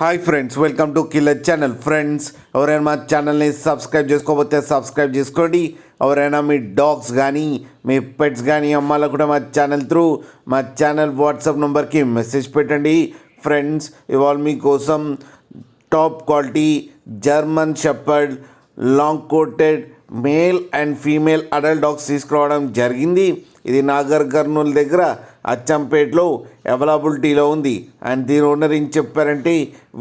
Hi friends, welcome to killer channel. Friends, ఎవరైనా మా ఛానల్ని సబ్స్క్రైబ్ చేసుకోకపోతే సబ్స్క్రైబ్ చేసుకోండి. ఎవరైనా మీ డాగ్స్ కానీ మీ పెట్స్ కానీ అమ్మాలో కూడా మా ఛానల్ వాట్సాప్ నెంబర్కి మెసేజ్ పెట్టండి. ఫ్రెండ్స్, ఇవాళ మీకోసం top quality German shepherd long coated male and female adult dogs తీసుకురావడం జరిగింది. ఇది నాగర్ కర్నూల్ దగ్గర అచ్చంపేటలో అవైలబిలిటీలో ఉంది. అండ్ దీని ఓనర్ ఏం చెప్పారంటే,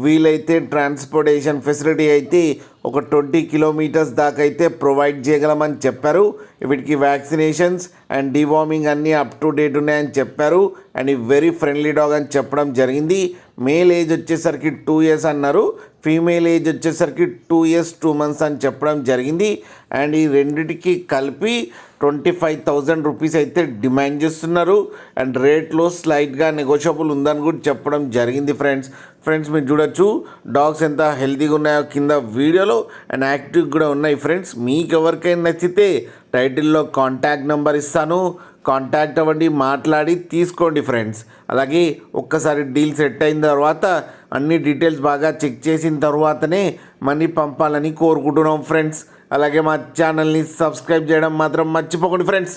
వీలైతే ట్రాన్స్పోర్టేషన్ ఫెసిలిటీ అయితే ఒక 20 కిలోమీటర్స్ దాకా అయితే ప్రొవైడ్ చేయగలమని చెప్పారు. వీటికి వ్యాక్సినేషన్స్ అండ్ డివార్మింగ్ అన్నీ అప్ టు డేట్ ఉన్నాయని చెప్పారు. అండ్ ఈ వెరీ ఫ్రెండ్లీ డాగ్ అని చెప్పడం జరిగింది. మేల్ ఏజ్ వచ్చేసరికి 2 years అన్నారు, ఫీమేల్ ఏజ్ వచ్చేసరికి 2 years 2 months అని చెప్పడం జరిగింది. అండ్ ఈ రెండిటికి కలిపి 25,000 రూపీస్ అయితే డిమాండ్ చేస్తున్నారు. అండ్ రేట్లో స్లైట్గా నెగోషియబుల్ ఉందని కూడా చెప్పడం జరిగింది. ఫ్రెండ్స్ మీరు చూడొచ్చు డాగ్స్ ఎంత హెల్తీగా ఉన్నాయో కింద వీడియోలో, అండ్ యాక్టివ్ కూడా ఉన్నాయి. ఫ్రెండ్స్, మీకు ఎవరికైనా నచ్చితే టైటిల్లో కాంటాక్ట్ నెంబర్ ఇస్తాను, కాంటాక్ట్ అవ్వండి, మాట్లాడి తీసుకోండి. ఫ్రెండ్స్, అలాగే ఒక్కసారి డీల్ సెట్ అయిన తర్వాత అన్ని డీటెయిల్స్ బాగా చెక్ చేసిన తర్వాతనే మనీ పంపాలని కోరుకుంటున్నాం. ఫ్రెండ్స్, అలాగే మా ఛానల్ని సబ్స్క్రైబ్ చేయడం మాత్రం మర్చిపోకండి. ఫ్రెండ్స్.